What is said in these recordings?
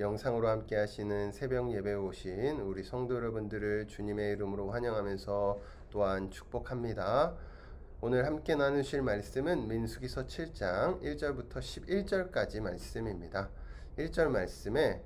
영상으로 함께 하시는 새벽 예배에 오신 우리 성도 여러분들을 주님의 이름으로 환영하면서 또한 축복합니다. 오늘 함께 나누실 말씀은 민수기서 7장 1절부터 11절까지 말씀입니다. 1절 말씀에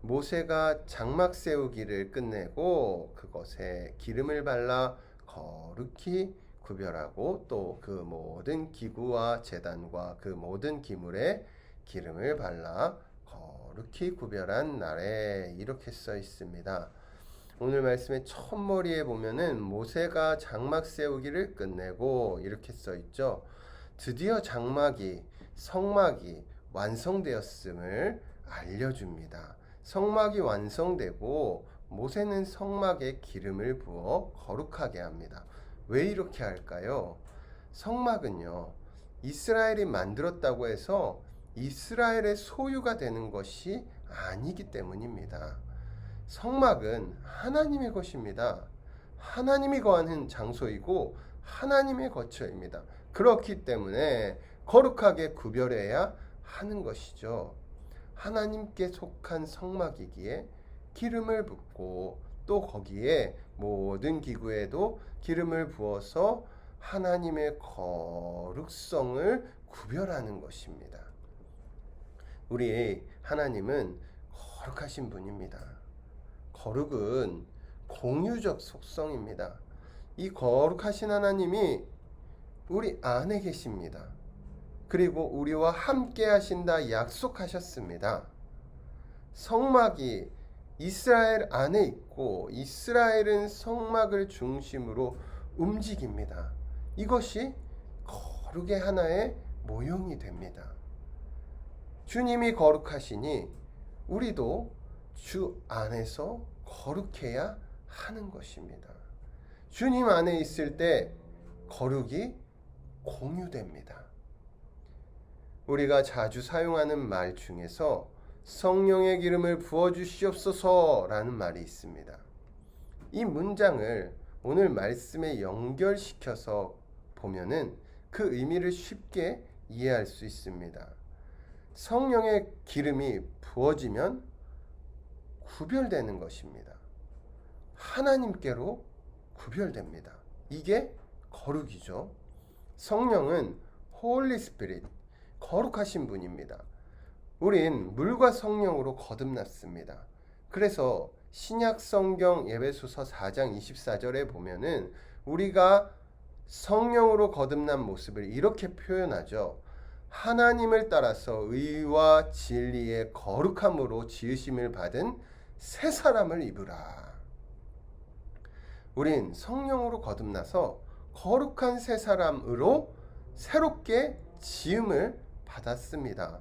모세가 장막 세우기를 끝내고 그것에 기름을 발라 거룩히 구별하고 또 그 모든 기구와 제단과 그 모든 기물에 기름을 발라 거룩히 구별한 날에 이렇게 써 있습니다. 오늘 말씀의 첫머리에 보면은 모세가 장막 세우기를 끝내고 이렇게 써 있죠. 드디어 성막이 완성되었음을 알려줍니다. 성막이 완성되고 모세는 성막에 기름을 부어 거룩하게 합니다. 왜 이렇게 할까요? 성막은요, 이스라엘이 만들었다고 해서 이스라엘의 소유가 되는 것이 아니기 때문입니다. 성막은 하나님의 것입니다. 하나님이 거하는 장소이고 하나님의 거처입니다. 그렇기 때문에 거룩하게 구별해야 하는 것이죠. 하나님께 속한 성막이기에 기름을 붓고 또 거기에 모든 기구에도 기름을 부어서 하나님의 거룩성을 구별하는 것입니다. 우리 하나님은 거룩하신 분입니다. 거룩은 공유적 속성입니다. 이 거룩하신 하나님이 우리 안에 계십니다. 그리고 우리와 함께 하신다 약속하셨습니다. 성막이 이스라엘 안에 있고 이스라엘은 성막을 중심으로 움직입니다. 이것이 거룩의 하나의 모형이 됩니다. 주님이 거룩하시니 우리도 주 안에서 거룩해야 하는 것입니다. 주님 안에 있을 때 거룩이 공유됩니다. 우리가 자주 사용하는 말 중에서 성령의 기름을 부어주시옵소서라는 말이 있습니다. 이 문장을 오늘 말씀에 연결시켜서 보면은 그 의미를 쉽게 이해할 수 있습니다. 성령의 기름이 부어지면 구별되는 것입니다. 하나님께로 구별됩니다. 이게 거룩이죠. 성령은 홀리 스피릿, 거룩하신 분입니다. 우린 물과 성령으로 거듭났습니다. 그래서 신약 성경 에베소서 4장 24절에 보면은 우리가 성령으로 거듭난 모습을 이렇게 표현하죠. 하나님을 따라서 의와 진리의 거룩함으로 지으심을 받은 새 사람을 입으라. 우린 성령으로 거듭나서 거룩한 새 사람으로 새롭게 지음을 받았습니다.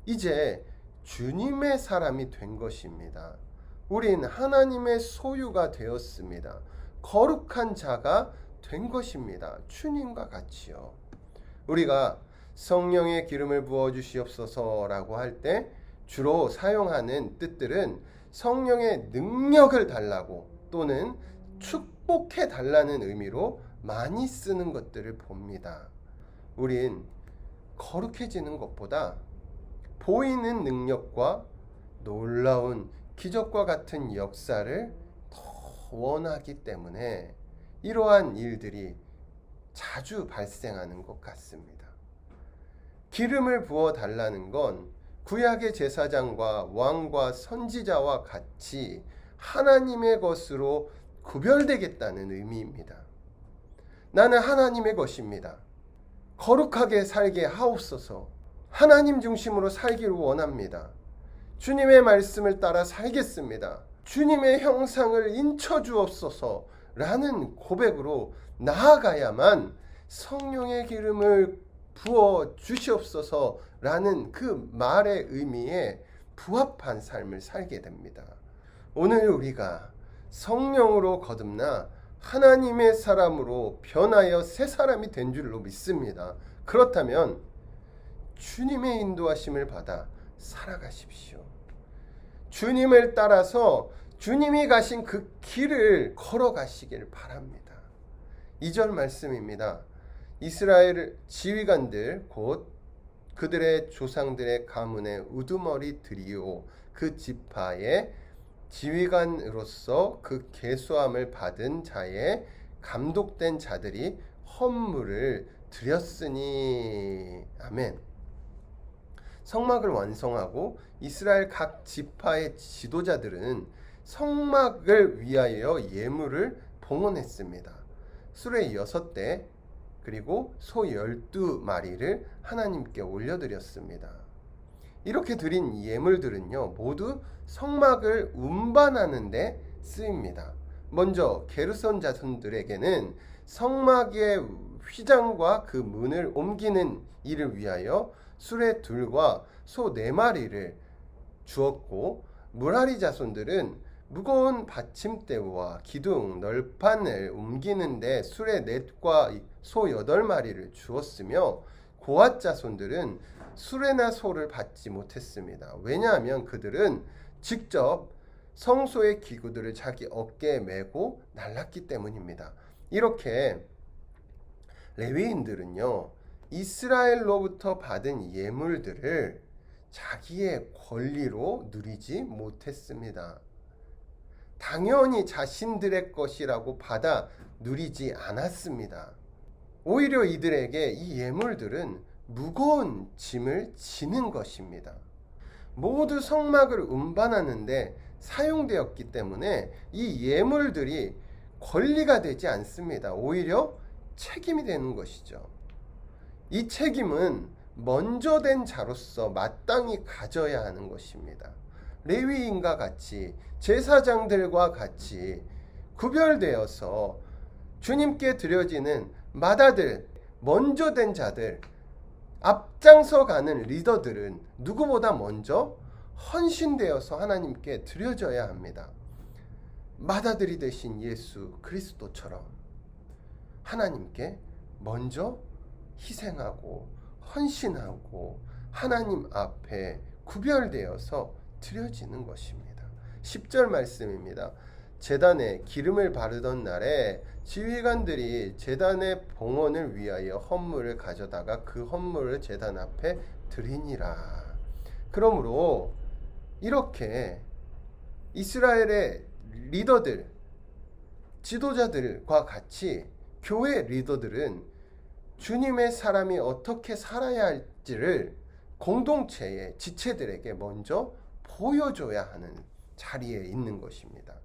이제 주님의 사람이 된 것입니다. 우린 하나님의 소유가 되었습니다. 거룩한 자가 된 것입니다. 주님과 같이요. 우리가 성령의 기름을 부어주시옵소서라고 할 때 주로 사용하는 뜻들은 성령의 능력을 달라고 또는 축복해 달라는 의미로 많이 쓰는 것들을 봅니다. 우린 거룩해지는 것보다 보이는 능력과 놀라운 기적과 같은 역사를 더 원하기 때문에 이러한 일들이 자주 발생하는 것 같습니다. 기름을 부어 달라는 건 구약의 제사장과 왕과 선지자와 같이 하나님의 것으로 구별되겠다는 의미입니다. 나는 하나님의 것입니다. 거룩하게 살게 하옵소서. 하나님 중심으로 살기를 원합니다. 주님의 말씀을 따라 살겠습니다. 주님의 형상을 인쳐 주옵소서 라는 고백으로 나아가야만 성령의 기름을 부어 주시옵소서 라는 그 말의 의미에 부합한 삶을 살게 됩니다. 오늘 우리가 성령으로 거듭나 하나님의 사람으로 변하여 새 사람이 된 줄로 믿습니다. 그렇다면 주님의 인도하심을 받아 살아가십시오. 주님을 따라서 주님이 가신 그 길을 걸어가시길 바랍니다. 2절 말씀입니다. 이스라엘 지휘관들 곧 그들의 조상들의 가문의 우두머리들이요 그 지파의 지휘관으로서 그 계수함을 받은 자의 감독된 자들이 헌물을 드렸으니. 아멘. 성막을 완성하고 이스라엘 각 지파의 지도자들은 성막을 위하여 예물을 봉헌했습니다. 수레 6대 그리고 소 12마리를 하나님께 올려드렸습니다. 이렇게 드린 예물들은요, 모두 성막을 운반하는 데 쓰입니다. 먼저 게르손 자손들에게는 성막의 휘장과 그 문을 옮기는 일을 위하여 수레 2과 소 4마리를 주었고, 무라리 자손들은 무거운 받침대와 기둥, 널판을 옮기는데 수레 4과 소 8마리를 주었으며, 고앗 자손들은 수레나 소를 받지 못했습니다. 왜냐하면 그들은 직접 성소의 기구들을 자기 어깨에 메고 날랐기 때문입니다. 이렇게 레위인들은요, 이스라엘로부터 받은 예물들을 자기의 권리로 누리지 못했습니다. 당연히 자신들의 것이라고 받아 누리지 않았습니다. 오히려 이들에게 이 예물들은 무거운 짐을 지는 것입니다. 모두 성막을 운반하는데 사용되었기 때문에 이 예물들이 권리가 되지 않습니다. 오히려 책임이 되는 것이죠. 이 책임은 먼저 된 자로서 마땅히 가져야 하는 것입니다. 레위인과 같이, 제사장들과 같이 구별되어서 주님께 드려지는 마다들, 먼저 된 자들, 앞장서 가는 리더들은 누구보다 먼저 헌신되어서 하나님께 드려져야 합니다. 마다들이 되신 예수 그리스도처럼 하나님께 먼저 희생하고 헌신하고 하나님 앞에 구별되어서 드려지는 것입니다. 10절 말씀입니다. 제단에 기름을 바르던 날에 지휘관들이 제단의 봉헌을 위하여 헌물을 가져다가 그 헌물을 제단 앞에 드리니라. 그러므로 이렇게 이스라엘의 리더들, 지도자들과 같이 교회 리더들은 주님의 사람이 어떻게 살아야 할지를 공동체의 지체들에게 먼저 보여줘야 하는 자리에 있는 것입니다.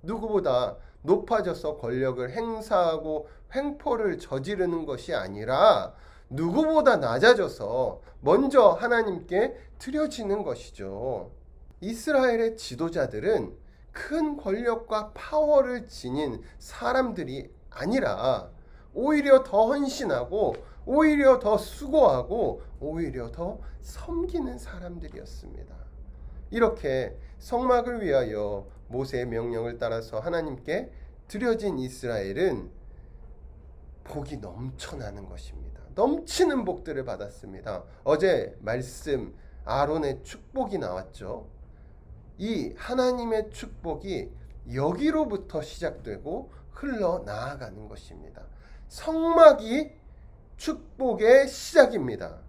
누구보다 높아져서 권력을 행사하고 횡포를 저지르는 것이 아니라 누구보다 낮아져서 먼저 하나님께 드려지는 것이죠. 이스라엘의 지도자들은 큰 권력과 파워를 지닌 사람들이 아니라 오히려 더 헌신하고 오히려 더 수고하고 오히려 더 섬기는 사람들이었습니다. 이렇게 성막을 위하여 모세의 명령을 따라서 하나님께 드려진 이스라엘은 복이 넘쳐나는 것입니다. 넘치는 복들을 받았습니다. 어제 말씀 아론의 축복이 나왔죠. 이 하나님의 축복이 여기로부터 시작되고 흘러나아가는 것입니다. 성막이 축복의 시작입니다.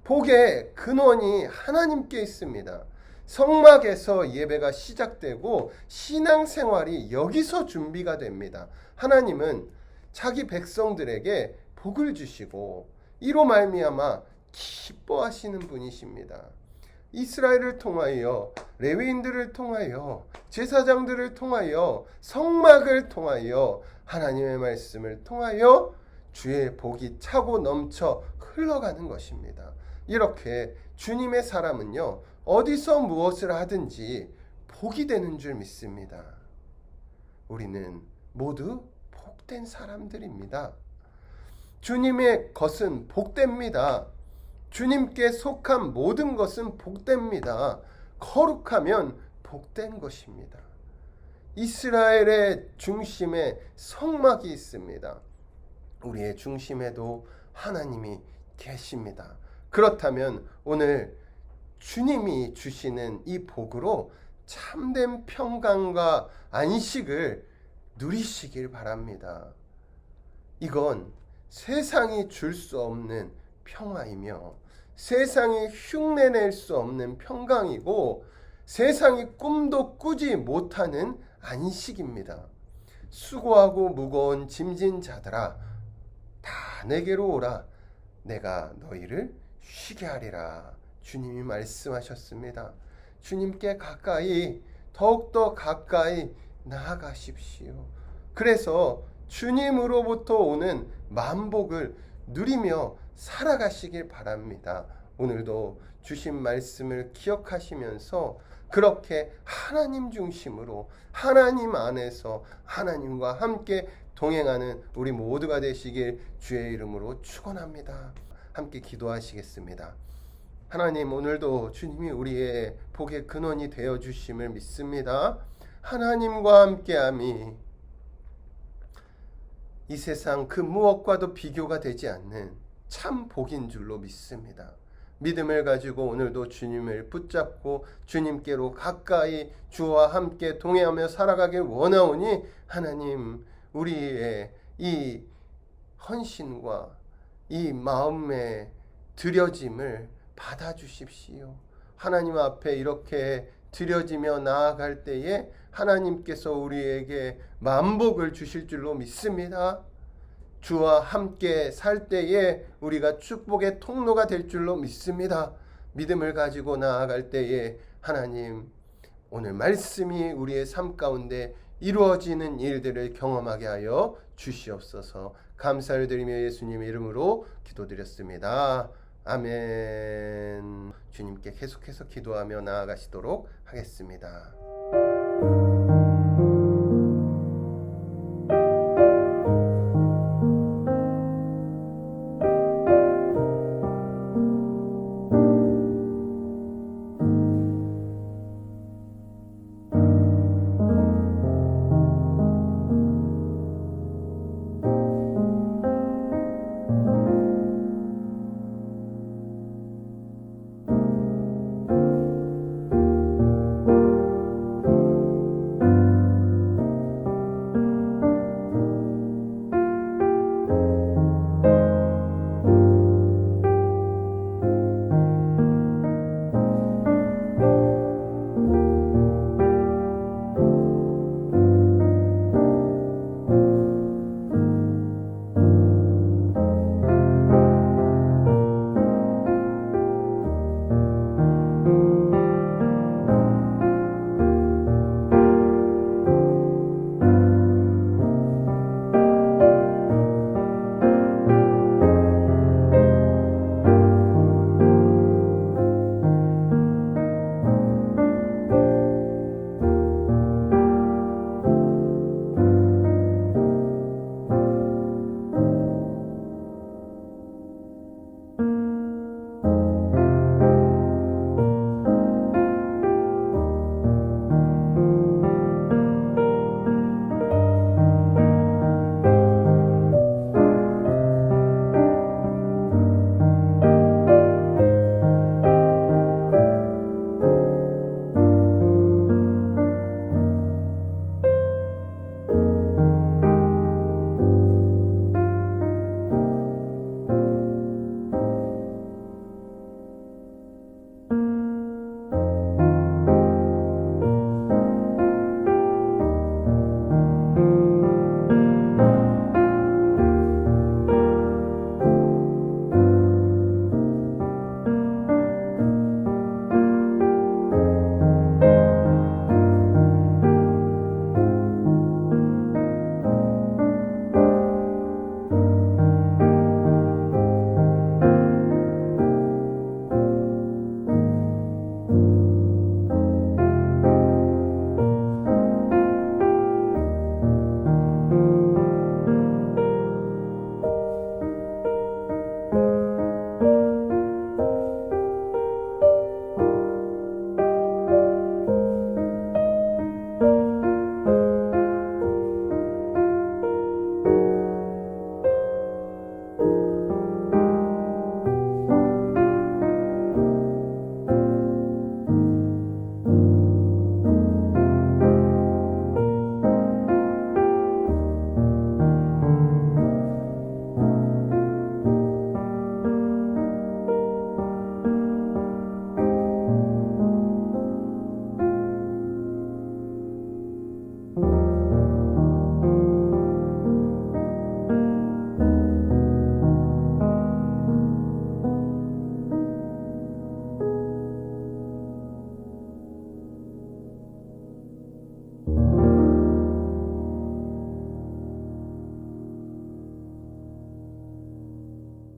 복의 근원이 하나님께 있습니다. 성막에서 예배가 시작되고 신앙생활이 여기서 준비가 됩니다. 하나님은 자기 백성들에게 복을 주시고 이로 말미암아 기뻐하시는 분이십니다. 이스라엘을 통하여, 레위인들을 통하여, 제사장들을 통하여, 성막을 통하여, 하나님의 말씀을 통하여 주의 복이 차고 넘쳐 흘러가는 것입니다. 이렇게 주님의 사람은요, 어디서 무엇을 하든지 복이 되는 줄 믿습니다. 우리는 모두 복된 사람들입니다. 주님의 것은 복됩니다. 주님께 속한 모든 것은 복됩니다. 거룩하면 복된 것입니다. 이스라엘의 중심에 성막이 있습니다. 우리의 중심에도 하나님이 계십니다. 그렇다면 오늘 주님이 주시는 이 복으로 참된 평강과 안식을 누리시길 바랍니다. 이건 세상이 줄 수 없는 평화이며 세상이 흉내낼 수 없는 평강이고 세상이 꿈도 꾸지 못하는 안식입니다. 수고하고 무거운 짐진 자들아 다 내게로 오라. 내가 너희를 쉬게 하리라. 주님이 말씀하셨습니다. 주님께 가까이, 더욱더 가까이 나아가십시오. 그래서 주님으로부터 오는 만복을 누리며 살아가시길 바랍니다. 오늘도 주신 말씀을 기억하시면서 그렇게 하나님 중심으로 하나님 안에서 하나님과 함께 동행하는 우리 모두가 되시길 주의 이름으로 축원합니다. 함께 기도하시겠습니다. 하나님, 오늘도 주님이 우리의 복의 근원이 되어 주심을 믿습니다. 하나님과 함께함이 이 세상 그 무엇과도 비교가 되지 않는 참 복인 줄로 믿습니다. 믿음을 가지고 오늘도 주님을 붙잡고 주님께로 가까이 주와 함께 동행하며 살아가길 원하오니 하나님, 우리의 이 헌신과 이 마음의 드려짐을 받아주십시오. 하나님 앞에 이렇게 드려지며 나아갈 때에 하나님께서 우리에게 만복을 주실 줄로 믿습니다. 주와 함께 살 때에 우리가 축복의 통로가 될 줄로 믿습니다. 믿음을 가지고 나아갈 때에 하나님, 오늘 말씀이 우리의 삶 가운데 이루어지는 일들을 경험하게 하여 주시옵소서. 감사를 드리며 예수님의 이름으로 기도드렸습니다. 아멘. 주님께 계속해서 기도하며 나아가시도록 하겠습니다.